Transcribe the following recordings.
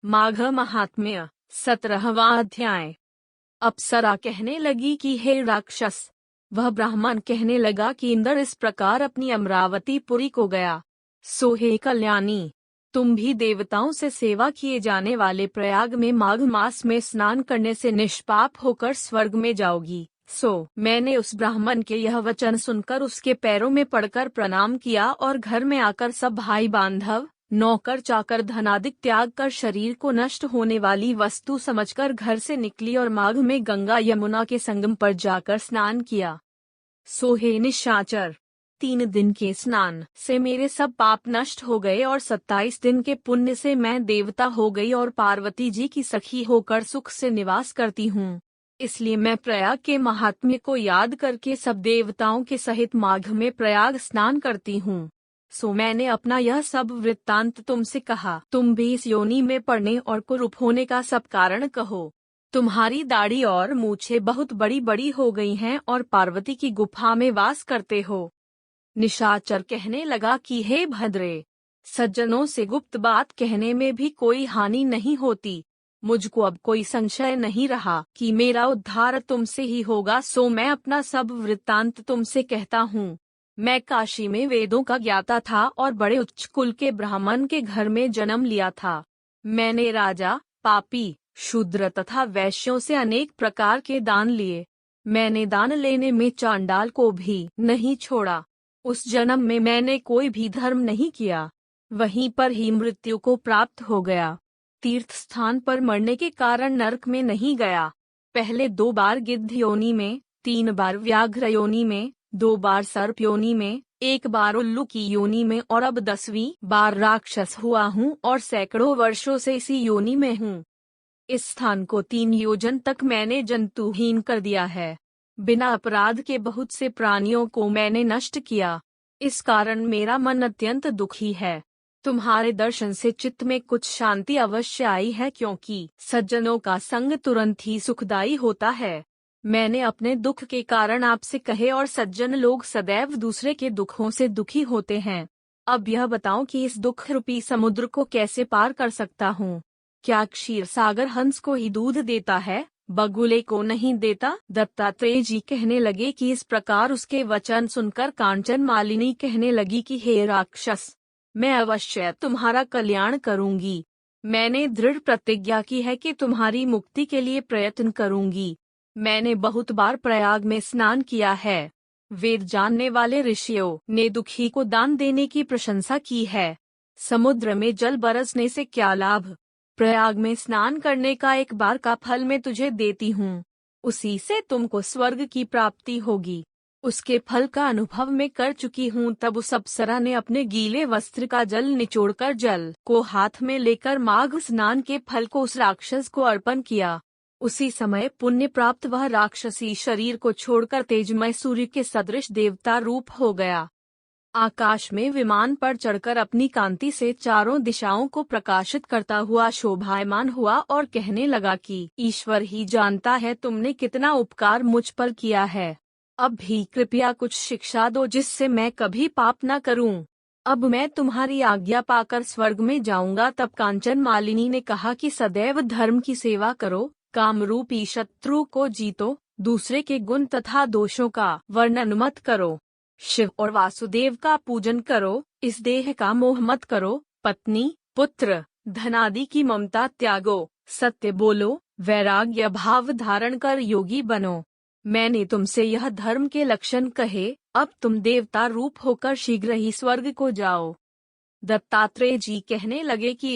माघ महात्म्य 17वां अध्याय। अप्सरा कहने लगी कि हे राक्षस। वह ब्राह्मण कहने लगा कि इंद्र इस प्रकार अपनी अमरावती पुरी को गया। सो हे कल्याणी, तुम भी देवताओं से सेवा किए जाने वाले प्रयाग में माघ मास में स्नान करने से निष्पाप होकर स्वर्ग में जाओगी। सो मैंने उस ब्राह्मण के यह वचन सुनकर उसके पैरों में पड़कर प्रणाम किया और घर में आकर सब भाई बांधव, नौकर चाकर धनादिक त्याग कर शरीर को नष्ट होने वाली वस्तु समझकर घर से निकली और माघ में गंगा यमुना के संगम पर जाकर स्नान किया। सो हे निशाचर, 3 दिन के स्नान से मेरे सब पाप नष्ट हो गए और 27 दिन के पुण्य से मैं देवता हो गई और पार्वती जी की सखी होकर सुख से निवास करती हूँ। इसलिए मैं प्रयाग के महात्म्य को याद करके सब देवताओं के सहित माघ में प्रयाग स्नान करती हूँ। सो मैंने अपना यह सब वृत्तांत तुमसे कहा। तुम भी इस योनि में पड़ने और कुरूप होने का सब कारण कहो। तुम्हारी दाढ़ी और मूछें बहुत बड़ी बड़ी हो गई हैं और पार्वती की गुफा में वास करते हो। निशाचर कहने लगा कि हे भद्रे, सज्जनों से गुप्त बात कहने में भी कोई हानि नहीं होती। मुझको अब कोई संशय नहीं रहा कि मेरा उद्धार तुमसे ही होगा। सो मैं अपना सब वृत्तांत तुमसे कहता हूँ। मैं काशी में वेदों का ज्ञाता था और बड़े उच्च कुल के ब्राह्मण के घर में जन्म लिया था। मैंने राजा, पापी, शूद्र तथा वैश्यों से अनेक प्रकार के दान लिए। मैंने दान लेने में चांडाल को भी नहीं छोड़ा। उस जन्म में मैंने कोई भी धर्म नहीं किया। वहीं पर ही मृत्यु को प्राप्त हो गया। तीर्थ स्थान पर मरने के कारण नरक में नहीं गया। पहले 2 बार गिद्ध योनि में, 3 बार व्याघ्र योनि में, 2 बार सर्प योनि में, 1 बार उल्लू की योनि में और अब 10वीं बार राक्षस हुआ हूँ और सैकड़ों वर्षों से इसी योनि में हूँ। इस स्थान को 3 योजन तक मैंने जंतुहीन कर दिया है। बिना अपराध के बहुत से प्राणियों को मैंने नष्ट किया। इस कारण मेरा मन अत्यंत दुखी है। तुम्हारे दर्शन से चित्त में कुछ शांति अवश्य आई है, क्योंकि सज्जनों का संग तुरंत ही सुखदायी होता है। मैंने अपने दुख के कारण आपसे कहे और सज्जन लोग सदैव दूसरे के दुखों से दुखी होते हैं। अब यह बताओ कि इस दुख रूपी समुद्र को कैसे पार कर सकता हूँ। क्या क्षीर सागर हंस को ही दूध देता है, बगुले को नहीं देता? दत्तात्रेय जी कहने लगे कि इस प्रकार उसके वचन सुनकर कांचन मालिनी कहने लगी कि हे राक्षस, मैं अवश्य तुम्हारा कल्याण करूंगी। मैंने दृढ़ प्रतिज्ञा की है कि तुम्हारी मुक्ति के लिए प्रयत्न करूंगी। मैंने बहुत बार प्रयाग में स्नान किया है। वेद जानने वाले ऋषियों ने दुखी को दान देने की प्रशंसा की है। समुद्र में जल बरसने से क्या लाभ? प्रयाग में स्नान करने का 1 बार का फल मैं तुझे देती हूँ। उसी से तुमको स्वर्ग की प्राप्ति होगी। उसके फल का अनुभव मैं कर चुकी हूँ। तब उस अप्सरा ने अपने गीले वस्त्र का जल निचोड़कर जल को हाथ में लेकर माघ स्नान के फल को उस राक्षस को अर्पण किया। उसी समय पुण्य प्राप्त वह राक्षसी शरीर को छोड़कर तेजमय सूर्य के सदृश देवता रूप हो गया। आकाश में विमान पर चढ़कर अपनी कांति से चारों दिशाओं को प्रकाशित करता हुआ शोभायमान हुआ और कहने लगा कि ईश्वर ही जानता है तुमने कितना उपकार मुझ पर किया है। अब भी कृपया कुछ शिक्षा दो जिससे मैं कभी पाप न करूं। अब मैं तुम्हारी आज्ञा पाकर स्वर्ग में जाऊंगा। तब कांचन मालिनी ने कहा कि सदैव धर्म की सेवा करो, कामरूपी शत्रु को जीतो, दूसरे के गुण तथा दोषों का वर्णन मत करो, शिव और वासुदेव का पूजन करो, इस देह का मोह मत करो, पत्नी, पुत्र, धनादि की ममता त्यागो, सत्य बोलो, वैराग्य भाव धारण कर योगी बनो। मैंने तुमसे यह धर्म के लक्षण कहे। अब तुम देवता रूप होकर शीघ्र ही स्वर्ग को जाओ। दत्तात्रेय जी कहने लगे कि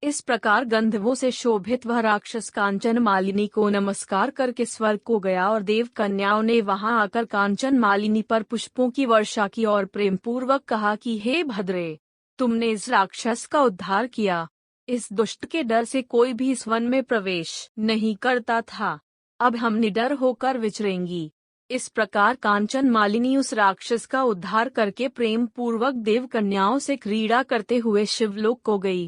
इस प्रकार गंधर्वों से शोभित वह राक्षस कांचन मालिनी को नमस्कार करके स्वर्ग को गया और देव कन्याओं ने वहां आकर कांचन मालिनी पर पुष्पों की वर्षा की और प्रेम पूर्वक कहा कि हे भद्रे, तुमने इस राक्षस का उद्धार किया। इस दुष्ट के डर से कोई भी इस वन में प्रवेश नहीं करता था। अब हम निडर होकर विचरेंगी। इस प्रकार कांचन मालिनी उस राक्षस का उद्धार करके प्रेम पूर्वक देव कन्याओं से क्रीड़ा करते हुए शिवलोक को गई।